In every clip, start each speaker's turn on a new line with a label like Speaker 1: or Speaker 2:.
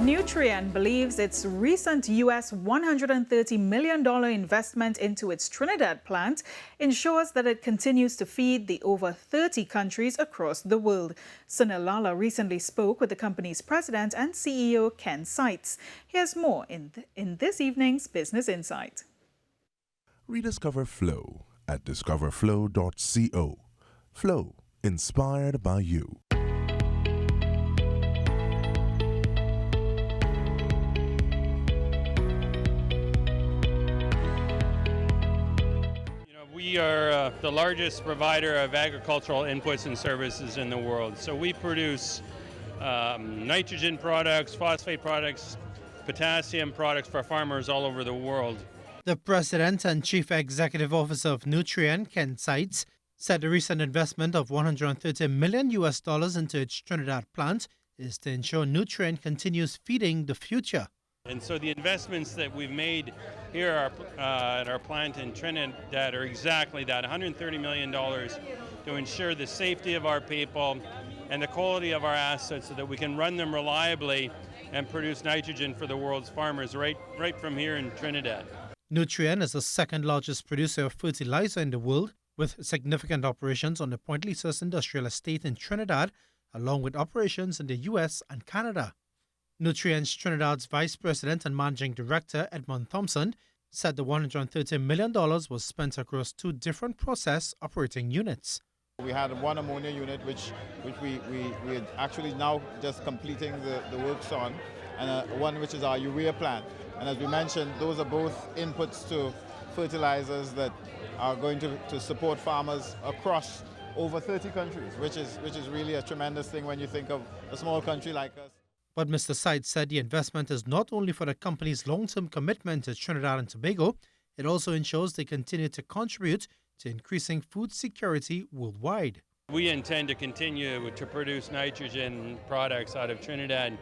Speaker 1: Nutrien believes its recent U.S. $130 million investment into its Trinidad plant ensures that it continues to feed the over 30 countries across the world. Sunil Lalla recently spoke with the company's president and CEO, Ken Seitz. Here's more in this evening's Business Insight.
Speaker 2: Rediscover Flow at discoverflow.co. Flow, inspired by you.
Speaker 3: We are the largest provider of agricultural inputs and services in the world. So we produce nitrogen products, phosphate products, potassium products for farmers all over the world.
Speaker 4: The president and chief executive officer of Nutrien, Ken Seitz, said the recent investment of $130 million into its Trinidad plant is to ensure Nutrien continues feeding the future.
Speaker 3: And so the investments that we've made here at our plant in Trinidad are exactly that, $130 million to ensure the safety of our people and the quality of our assets so that we can run them reliably and produce nitrogen for the world's farmers right from here in Trinidad.
Speaker 4: Nutrien is the second largest producer of fertilizer in the world, with significant operations on the Point Lisas industrial estate in Trinidad, along with operations in the U.S. and Canada. Nutrien's Trinidad's Vice President and Managing Director, Edmund Thompson, said the $130 million was spent across two different process operating units.
Speaker 5: We had one ammonia unit which we are actually now just completing the works on, and one which is our urea plant. And as we mentioned, those are both inputs to fertilizers that are going to support farmers across over 30 countries, which is really a tremendous thing when you think of a small country like us.
Speaker 4: But Mr. Seitz said the investment is not only for the company's long-term commitment to Trinidad and Tobago, it also ensures they continue to contribute to increasing food security worldwide.
Speaker 3: We intend to continue to produce nitrogen products out of Trinidad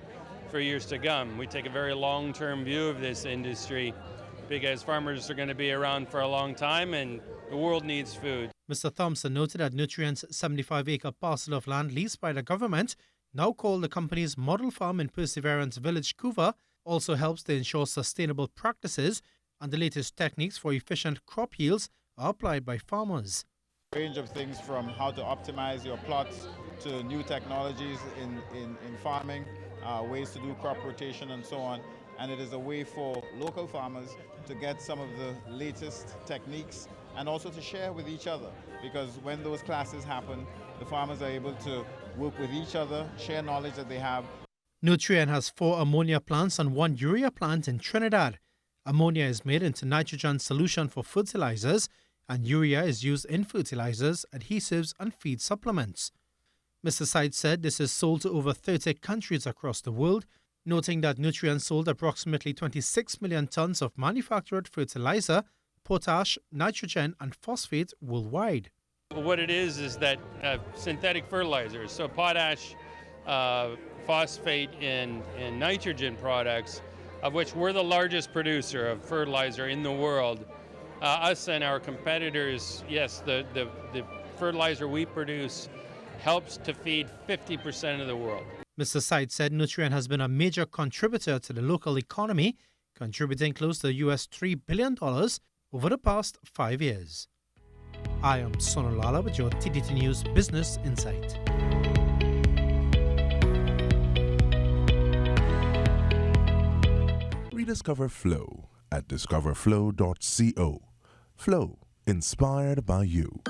Speaker 3: for years to come. We take a very long-term view of this industry because farmers are going to be around for a long time and the world needs food.
Speaker 4: Mr. Thompson noted that Nutrien's 75-acre parcel of land leased by the government, now called the company's model farm in Perseverance Village, Couva, also helps to ensure sustainable practices and the latest techniques for efficient crop yields are applied by farmers.
Speaker 5: A range of things from how to optimize your plots to new technologies in farming, ways to do crop rotation and so on. And it is a way for local farmers to get some of the latest techniques and also to share with each other, because when those classes happen, the farmers are able to work with each other, share knowledge that they have.
Speaker 4: Nutrien has 4 ammonia plants and 1 urea plant in Trinidad. Ammonia is made into nitrogen solution for fertilizers, and urea is used in fertilizers, adhesives, and feed supplements. Mr. Seitz said this is sold to over 30 countries across the world, noting that Nutrien sold approximately 26 million tons of manufactured fertilizer, potash, nitrogen, and phosphate worldwide.
Speaker 3: What it is that synthetic fertilizers, so potash, phosphate, and nitrogen products, of which we're the largest producer of fertilizer in the world. Us and our competitors, yes, the fertilizer we produce helps to feed 50% of the world.
Speaker 4: Mr. Seitz said Nutrien has been a major contributor to the local economy, contributing close to US $3 billion over the past 5 years. I am Sunil Lalla with your TDT News Business Insight.
Speaker 2: Rediscover Flow at discoverflow.co. Flow, inspired by you.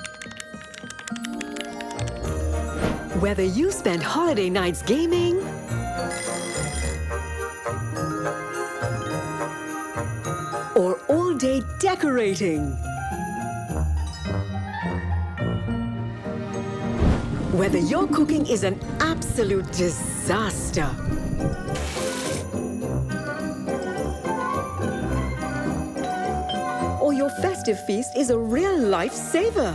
Speaker 6: Whether you spend holiday nights gaming or all day decorating, whether your cooking is an absolute disaster, or your festive feast is a real lifesaver,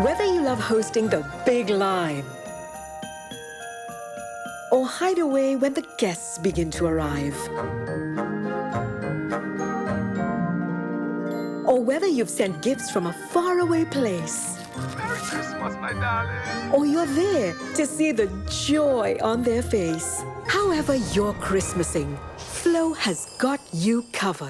Speaker 6: whether you love hosting the big line or hide away when the guests begin to arrive, or whether you've sent gifts from a faraway place,
Speaker 7: Merry Christmas, my darling.
Speaker 6: Or you're there to see the joy on their face. However you're Christmasing, Flo has got you covered.